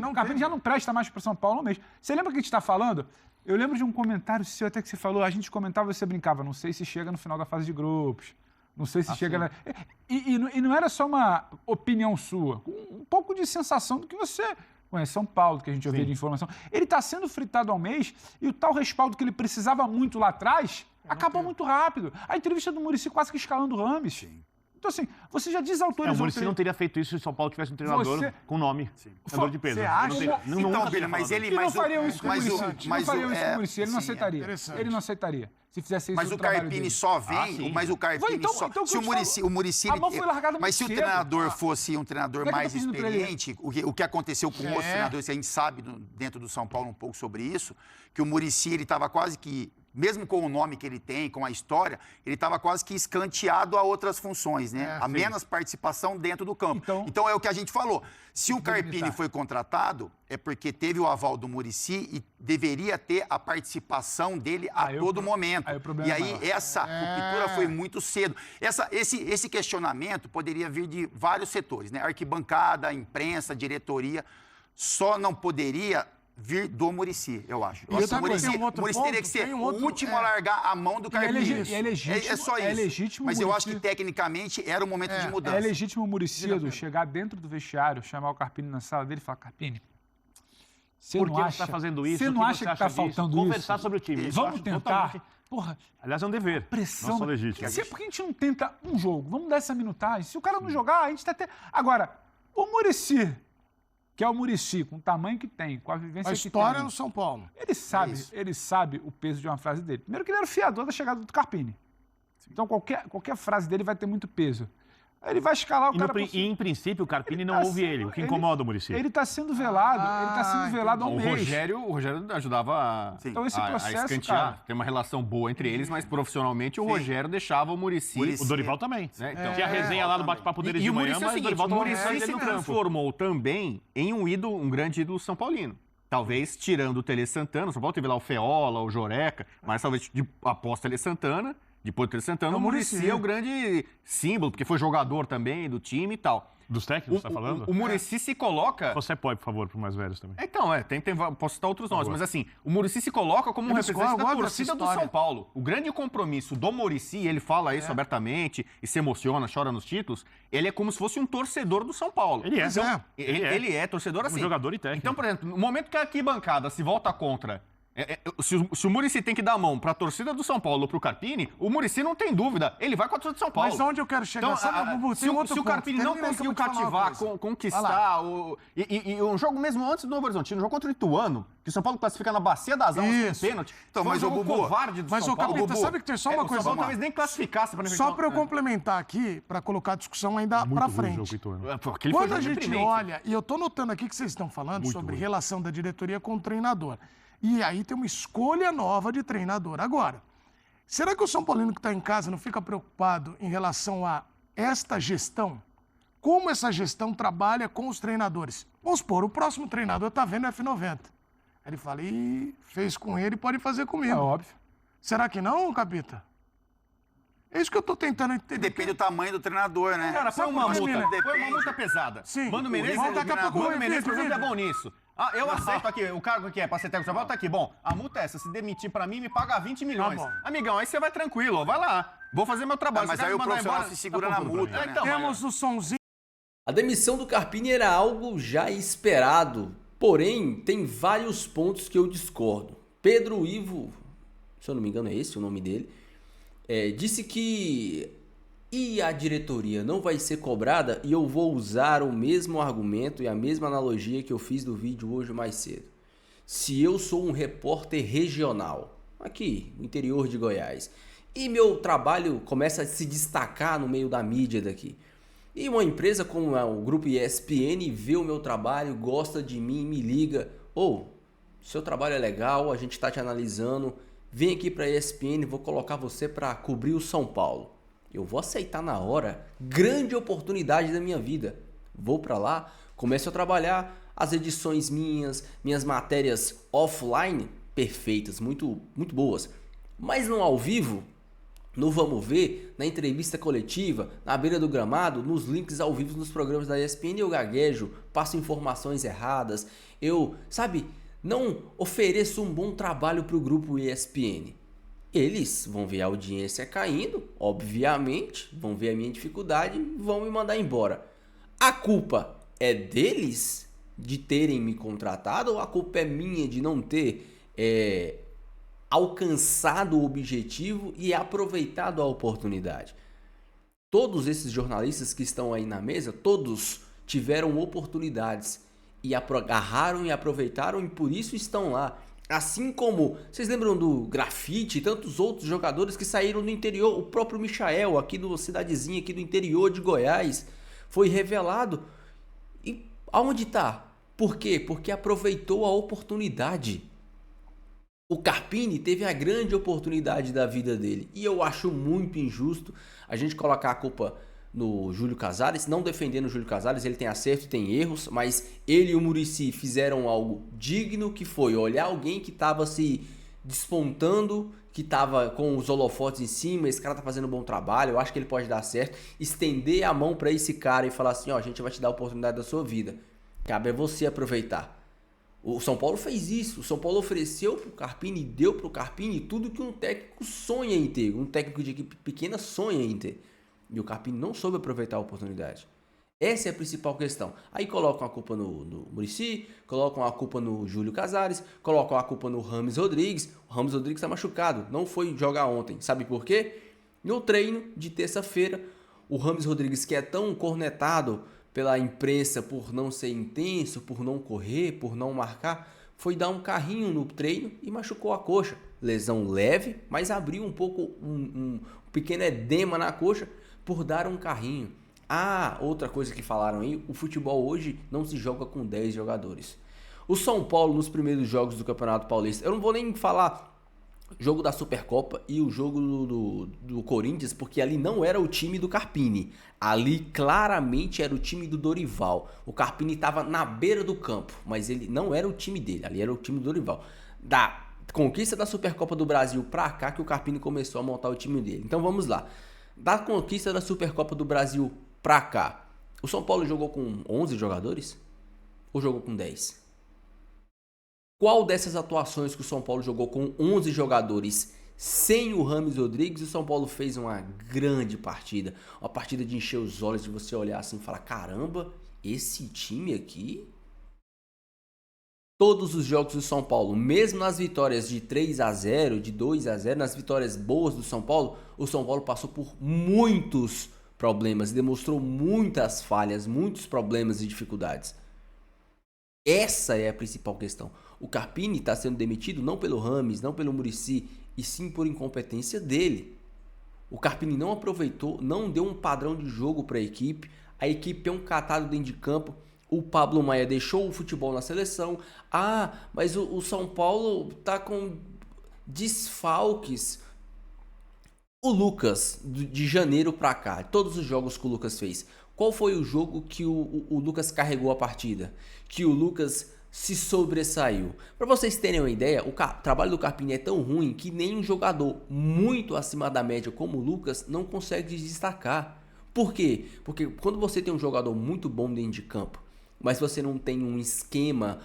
E: O Carpini já não presta mais para São Paulo há um mês. Você lembra que a gente está falando? Eu lembro de um comentário seu até que você falou, a gente comentava e você brincava, não sei se chega no final da fase de grupos, não sei se chega... E não era só uma opinião sua, um pouco de sensação do que você conhece São Paulo, que a gente ouvia de informação. Ele está sendo fritado há um mês e o tal respaldo que ele precisava muito lá atrás acabou muito rápido. A entrevista do Muricy quase que escalando o Rames. Sim. Então, assim, você já desautorizou...
B: O Muricy não teria feito isso se o São Paulo tivesse um treinador com nome. Treinador de peso.
E: Você acha?
F: Então, Billy, mas ele...
E: Não fariam isso com o Muricy. Ele não aceitaria. Ele não aceitaria. Se fizesse isso,
F: mas o Carpini só vem, mas o Carpini só... Se o Muricy... Mas se o treinador fosse um treinador mais experiente, o que aconteceu com outros treinadores, que a gente sabe dentro do São Paulo um pouco sobre isso, que o Muricy, ele estava quase que... Mesmo com o nome que ele tem, com a história, ele estava quase que escanteado a outras funções, né? A menos participação dentro do campo. Então é o que a gente falou. Se o Carpini foi contratado, é porque teve o aval do Muricy e deveria ter a participação dele a todo momento. E aí essa ruptura foi muito cedo. Esse questionamento poderia vir de vários setores, né? Arquibancada, imprensa, diretoria. Só não poderia vir do Muricy, eu acho. O Muricy teria que ser o último a largar a mão do Carpini. É só isso.
E: Legítimo,
F: mas eu acho que, tecnicamente, era o momento de mudança.
E: É legítimo o Muricy chegar dentro do vestiário, chamar o Carpini na sala dele e falar, Carpini,
B: por que você está fazendo isso?
E: Você não acha que está faltando isso?
B: Conversar sobre o time.
E: Vamos tentar. Porra,
B: aliás, é um dever.
E: Pressão.
B: Não só legítimo.
E: Por que a gente não tenta um jogo? Vamos dar essa minutagem. Se o cara não jogar, a gente está até... Agora, o Muricy... que é o Muricy, com o tamanho que tem, com a vivência que tem.
C: A história no São Paulo.
E: Ele sabe o peso de uma frase dele. Primeiro que ele era o fiador da chegada do Carpini. Então, qualquer frase dele vai ter muito peso. Aí ele vai escalar o cara...
B: E, em princípio, o Carpini não ouve ele, o que incomoda o Muricy.
E: Ele está sendo velado, há um mês.
D: O Rogério ajudava
E: então, esse processo,
D: a escantear. Tem uma relação boa entre eles, mas profissionalmente o Rogério deixava o Muricy.
B: O Dorival também. Né? Então, tinha a resenha lá no bate-papo deles de manhã, mas o Dorival
D: o Muricy se transformou também em um grande ídolo são paulino. Talvez tirando o Tele Santana, o São Paulo teve lá o Feola, o Joreca, mas talvez após Tele Santana... Depois do Tele Santana, o Muricy é o grande símbolo, porque foi jogador também do time e tal.
B: Dos técnicos, você está falando?
D: O Muricy se coloca...
B: Você pode, por favor, para os mais velhos também.
D: Então, posso citar outros nomes, mas assim, o Muricy se coloca como um representante da torcida do São Paulo. O grande compromisso do Muricy, ele fala isso abertamente e se emociona, chora nos títulos, ele é como se fosse um torcedor do São Paulo.
B: Ele é.
D: Então, ele é torcedor assim.
B: Um jogador e técnico.
D: Então, por exemplo, no momento que a arquibancada se volta contra... Se o Muricy tem que dar a mão para a torcida do São Paulo ou para o Carpini, o Muricy não tem dúvida, ele vai com a torcida do São Paulo.
C: Mas onde eu quero chegar?
D: Então, se o Carpini não conseguiu cativar, conquistar, e um jogo mesmo antes do Novo Horizontino, um jogo contra o Ituano, que o São Paulo classifica na Bacia das Almas com pênalti,
F: então, mas o Bubu,
D: covarde do São Paulo.
C: Capita, sabe que tem só uma coisa...
D: O São Paulo talvez nem classificasse para
C: Só para eu complementar aqui, para colocar a discussão ainda para frente. Quando a gente olha, e eu estou notando aqui que vocês estão falando sobre relação da diretoria com o treinador. E aí tem uma escolha nova de treinador. Agora, será que o São Paulino que está em casa não fica preocupado em relação a esta gestão? Como essa gestão trabalha com os treinadores? Vamos supor, o próximo treinador está vendo o F90. Ele fala, fez com ele, pode fazer comigo.
E: É óbvio.
C: Será que não, Capita? É isso que eu estou tentando entender.
F: Depende do tamanho do treinador, né?
D: Cara, põe uma multa pesada.
C: Sim.
D: Mano Menezes, por exemplo, é bom nisso. Eu aceito aqui, o cargo que é pra ser técnico do São Paulo tá aqui. Bom, a multa é essa, se demitir pra mim, me paga 20 milhões.
C: Tá bom.
D: Amigão, aí você vai tranquilo, vai lá. Vou fazer meu trabalho.
F: Mas aí o profissional se segura na multa, né?
C: Temos o sonzinho.
A: A demissão do Carpini era algo já esperado, porém tem vários pontos que eu discordo. Pedro Ivo, se eu não me engano é esse o nome dele, disse que a diretoria não vai ser cobrada, e eu vou usar o mesmo argumento e a mesma analogia que eu fiz do vídeo hoje mais cedo. Se eu sou um repórter regional, aqui no interior de Goiás, e meu trabalho começa a se destacar no meio da mídia daqui, e uma empresa como o grupo ESPN vê o meu trabalho, gosta de mim, me liga, seu trabalho é legal, a gente está te analisando, vem aqui para a ESPN, vou colocar você para cobrir o São Paulo. Eu vou aceitar na hora, grande oportunidade da minha vida. Vou para lá, começo a trabalhar, as edições minhas matérias offline, perfeitas, muito, muito boas. Mas no ao vivo, no vamos ver, na entrevista coletiva, na beira do gramado, nos links ao vivo nos programas da ESPN, eu gaguejo, passo informações erradas, não ofereço um bom trabalho para o grupo ESPN. Eles vão ver a audiência caindo, obviamente, vão ver a minha dificuldade e vão me mandar embora. A culpa é deles de terem me contratado ou a culpa é minha de não ter alcançado o objetivo e aproveitado a oportunidade? Todos esses jornalistas que estão aí na mesa, todos tiveram oportunidades e agarraram e aproveitaram e por isso estão lá. Assim como, vocês lembram do Grafite e tantos outros jogadores que saíram do interior, o próprio Michael, aqui do cidadezinha aqui do interior de Goiás, foi revelado. E aonde está? Por quê? Porque aproveitou a oportunidade. O Carpini teve a grande oportunidade da vida dele. E eu acho muito injusto a gente colocar a culpa no Júlio Casares, não defendendo o Júlio Casares, ele tem acerto e tem erros, mas ele e o Muricy fizeram algo digno, que foi olhar alguém que estava se despontando, que estava com os holofotes em cima, esse cara tá fazendo um bom trabalho, eu acho que ele pode dar certo, estender a mão para esse cara e falar assim, a gente vai te dar a oportunidade da sua vida, cabe a você aproveitar. O São Paulo fez isso, o São Paulo ofereceu pro Carpini, deu pro Carpini tudo que um técnico sonha em ter, um técnico de equipe pequena sonha em ter. E o Carpini não soube aproveitar a oportunidade. Essa é a principal questão. Aí colocam a culpa no Muricy, colocam a culpa no Júlio Casares, colocam a culpa no Rames Rodrigues. O Rames Rodrigues está machucado, não foi jogar ontem. Sabe por quê? No treino de terça-feira, o Rames Rodrigues, que é tão cornetado pela imprensa por não ser intenso, por não correr, por não marcar, foi dar um carrinho no treino e machucou a coxa. Lesão leve, mas abriu um pouco um pequeno edema na coxa por dar um carrinho. Outra coisa que falaram aí, o futebol hoje não se joga com 10 jogadores. O São Paulo nos primeiros jogos do Campeonato Paulista, eu não vou nem falar jogo da Supercopa e o jogo do Corinthians, porque ali não era o time do Carpini. Ali claramente era o time do Dorival. O Carpini estava na beira do campo, mas ele não era o time dele, ali era o time do Dorival. Da conquista da Supercopa do Brasil pra cá que o Carpini começou a montar o time dele. Então vamos lá. Da conquista da Supercopa do Brasil pra cá, o São Paulo jogou com 11 jogadores? Ou jogou com 10? Qual dessas atuações que o São Paulo jogou com 11 jogadores sem o Rames Rodrigues, o São Paulo fez uma grande partida? Uma partida de encher os olhos, de você olhar assim e falar, caramba, esse time aqui... Todos os jogos do São Paulo, mesmo nas vitórias de 3-0, de 2-0, nas vitórias boas do São Paulo, o São Paulo passou por muitos problemas, demonstrou muitas falhas, muitos problemas e dificuldades. Essa é a principal questão. O Carpini está sendo demitido não pelo Rames, não pelo Muricy, e sim por incompetência dele. O Carpini não aproveitou, não deu um padrão de jogo para a equipe é um catado dentro de campo. O Pablo Maia deixou o futebol na seleção. Mas o São Paulo tá com desfalques. O Lucas, de janeiro pra cá, todos os jogos que o Lucas fez, qual foi o jogo que o Lucas carregou a partida? Que o Lucas se sobressaiu? Para vocês terem uma ideia, o trabalho do Carpini é tão ruim que nem um jogador muito acima da média como o Lucas não consegue destacar. Por quê? Porque quando você tem um jogador muito bom dentro de campo, mas você não tem um esquema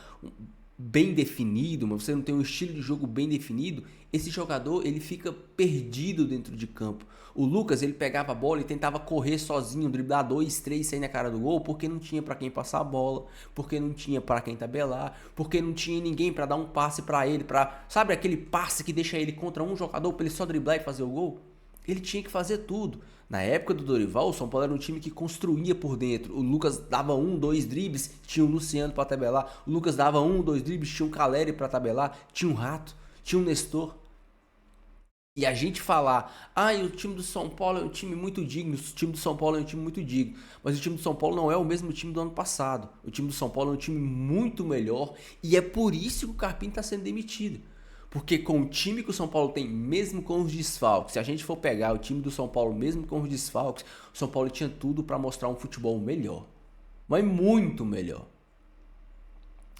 A: bem definido, mas você não tem um estilo de jogo bem definido, esse jogador ele fica perdido dentro de campo. O Lucas, ele pegava a bola e tentava correr sozinho, driblar 2, 3, sair na cara do gol, porque não tinha para quem passar a bola, porque não tinha para quem tabelar, porque não tinha ninguém para dar um passe para ele, sabe aquele passe que deixa ele contra um jogador para ele só driblar e fazer o gol? Ele tinha que fazer tudo. Na época do Dorival, o São Paulo era um time que construía por dentro. O Lucas dava 1, 2 dribles, tinha o Luciano para tabelar. O Lucas dava 1, 2 dribles, tinha o Caleri para tabelar. Tinha um Rato, tinha um Nestor. E a gente falar, o time do São Paulo é um time muito digno, o time do São Paulo é um time muito digno. Mas o time do São Paulo não é o mesmo time do ano passado. O time do São Paulo é um time muito melhor e é por isso que o Carpini está sendo demitido. Porque com o time que o São Paulo tem, mesmo com os desfalques, se a gente for pegar o time do São Paulo mesmo com os desfalques, o São Paulo tinha tudo para mostrar um futebol melhor. Mas muito melhor.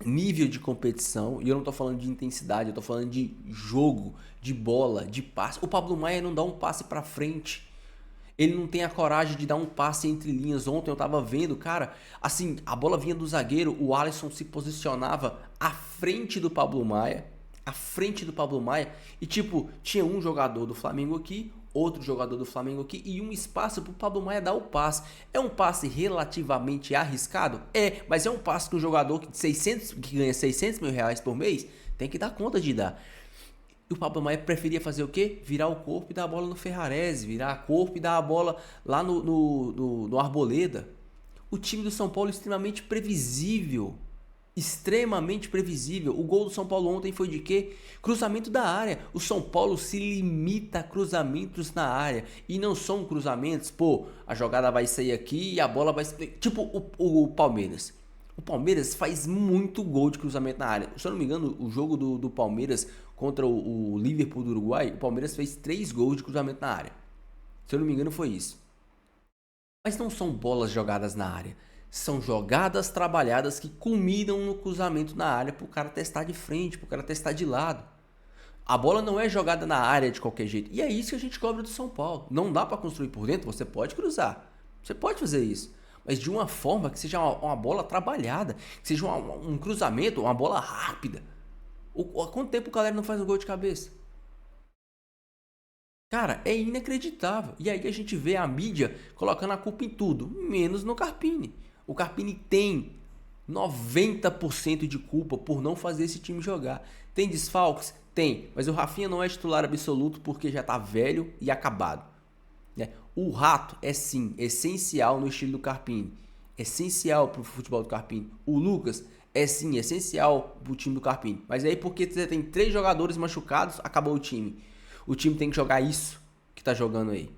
A: Nível de competição, e eu não tô falando de intensidade, eu tô falando de jogo, de bola, de passe. O Pablo Maia não dá um passe pra frente. Ele não tem a coragem de dar um passe entre linhas. Ontem eu tava vendo, cara, assim, a bola vinha do zagueiro, o Alisson se posicionava à frente do Pablo Maia, e tipo, tinha um jogador do Flamengo aqui, outro jogador do Flamengo aqui e um espaço pro Pablo Maia dar o passe. É um passe relativamente arriscado? É, mas é um passe que um jogador que ganha 600 mil reais por mês tem que dar conta de dar. E o Pablo Maia preferia fazer o quê? Virar o corpo e dar a bola no Ferrarese, virar o corpo e dar a bola lá no Arboleda. O time do São Paulo é extremamente previsível. O gol do São Paulo ontem foi de quê? Cruzamento da área. O São Paulo se limita a cruzamentos na área. E não são cruzamentos, a jogada vai sair aqui e a bola vai... Tipo o Palmeiras. O Palmeiras faz muito gol de cruzamento na área. Se eu não me engano, o jogo do Palmeiras contra o Liverpool do Uruguai, o Palmeiras fez 3 gols de cruzamento na área. Se eu não me engano, foi isso. Mas não são bolas jogadas na área. São jogadas trabalhadas que culminam no cruzamento na área para o cara testar de frente, para o cara testar de lado. A bola não é jogada na área de qualquer jeito. E é isso que a gente cobra do São Paulo. Não dá para construir por dentro, você pode cruzar. Você pode fazer isso. Mas de uma forma que seja uma bola trabalhada, que seja um cruzamento, uma bola rápida. Há quanto tempo o galera não faz um gol de cabeça? Cara, é inacreditável. E aí a gente vê a mídia colocando a culpa em tudo, menos no Carpini. O Carpini tem 90% de culpa por não fazer esse time jogar. Tem desfalques? Tem. Mas o Rafinha não é titular absoluto porque já tá velho e acabado. O Rato é sim essencial no estilo do Carpini. Essencial pro futebol do Carpini. O Lucas é sim essencial pro time do Carpini. Mas aí porque você tem 3 jogadores machucados, acabou o time. O time tem que jogar isso que tá jogando aí.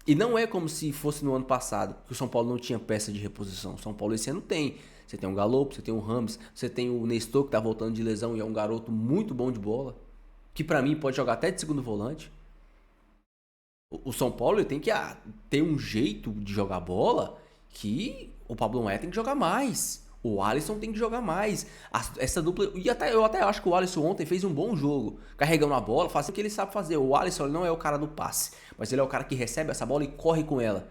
A: E não é como se fosse no ano passado, que o São Paulo não tinha peça de reposição. O São Paulo esse ano tem. Você tem o Galopo, você tem o Rames, você tem o Nestor que tá voltando de lesão e é um garoto muito bom de bola. Que pra mim pode jogar até de segundo volante. O São Paulo tem que ter um jeito de jogar bola que o Pablo Maia tem que jogar mais. O Alisson tem que jogar mais. Essa dupla. E eu até acho que o Alisson ontem fez um bom jogo. Carregando a bola, fazendo o que ele sabe fazer. O Alisson ele não é o cara do passe. Mas ele é o cara que recebe essa bola e corre com ela.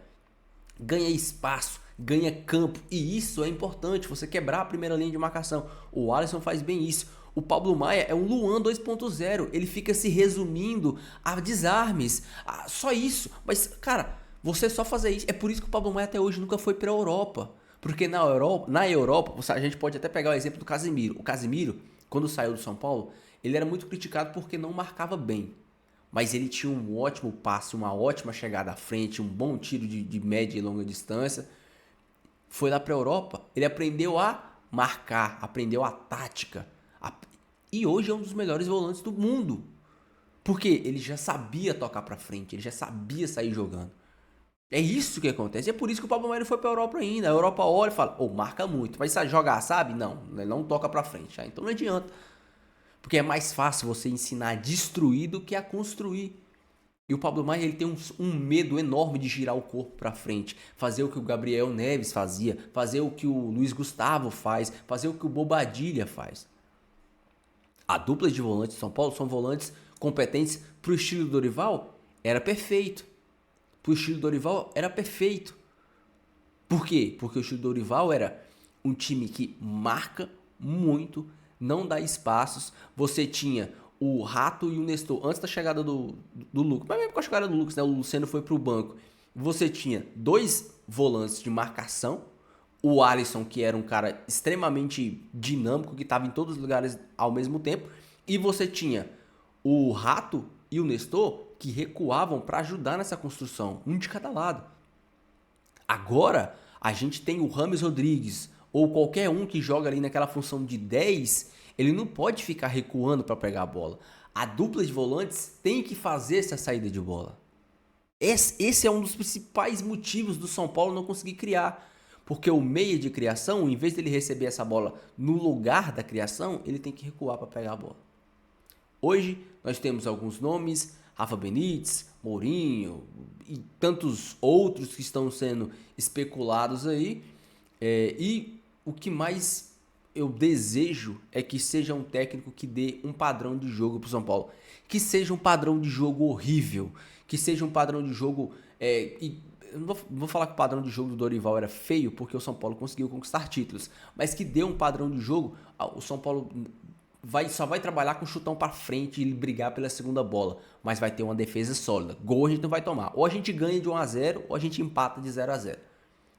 A: Ganha espaço, ganha campo. E isso é importante. Você quebrar a primeira linha de marcação. O Alisson faz bem isso. O Pablo Maia é um Luan 2.0. Ele fica se resumindo a desarmes. Só isso. Mas, cara, você só fazer isso. É por isso que o Pablo Maia até hoje nunca foi pra Europa. Porque na Europa, a gente pode até pegar o exemplo do Casemiro. O Casemiro, quando saiu do São Paulo, ele era muito criticado porque não marcava bem. Mas ele tinha um ótimo passe, uma ótima chegada à frente, um bom tiro de média e longa distância. Foi lá para a Europa, ele aprendeu a marcar, aprendeu a tática. E hoje é um dos melhores volantes do mundo. Porque ele já sabia tocar para frente, ele já sabia sair jogando. É isso que acontece. E é por isso que o Pablo Maia foi pra Europa ainda. A Europa olha e fala, marca muito. Mas jogar, sabe? Não, ele não toca pra frente. Então não adianta. Porque é mais fácil você ensinar a destruir do que a construir. E o Pablo Maia ele tem um medo enorme de girar o corpo pra frente. Fazer o que o Gabriel Neves fazia. Fazer o que o Luiz Gustavo faz. Fazer o que o Bobadilha faz. A dupla de volantes de São Paulo são volantes competentes pro estilo do Dorival. Era perfeito. O estilo do Dorival era perfeito. Por quê? Porque o estilo do Dorival era um time que marca muito, não dá espaços. Você tinha o Rato e o Nestor antes da chegada do Lucas. Mas mesmo com a chegada do Lucas, né? O Luciano foi pro banco. Você tinha 2 volantes de marcação. O Alisson, que era um cara extremamente dinâmico, que estava em todos os lugares ao mesmo tempo. E você tinha o Rato e o Nestor que recuavam para ajudar nessa construção, um de cada lado. Agora, a gente tem o James Rodrigues ou qualquer um que joga ali naquela função de 10, ele não pode ficar recuando para pegar a bola. A dupla de volantes tem que fazer essa saída de bola. Esse é um dos principais motivos do São Paulo não conseguir criar. Porque o meia de criação, em vez dele receber essa bola no lugar da criação, ele tem que recuar para pegar a bola. Hoje, nós temos alguns nomes, Rafa Benítez, Mourinho e tantos outros que estão sendo especulados aí. E o que mais eu desejo é que seja um técnico que dê um padrão de jogo para o São Paulo. Que seja um padrão de jogo horrível. Que seja um padrão de jogo... Eu não vou falar que o padrão de jogo do Dorival era feio, porque o São Paulo conseguiu conquistar títulos. Mas que dê um padrão de jogo, o São Paulo só vai trabalhar com chutão para frente e brigar pela segunda bola. Mas vai ter uma defesa sólida. Gol a gente não vai tomar. Ou a gente ganha de 1-0, ou a gente empata de 0-0.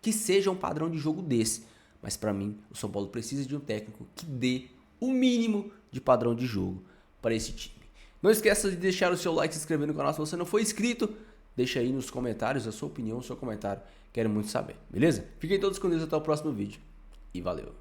A: Que seja um padrão de jogo desse. Mas para mim, o São Paulo precisa de um técnico que dê o mínimo de padrão de jogo para esse time. Não esqueça de deixar o seu like e se inscrever no canal se você não for inscrito. Deixa aí nos comentários a sua opinião, o seu comentário. Quero muito saber, beleza? Fiquem todos com Deus até o próximo vídeo. E valeu!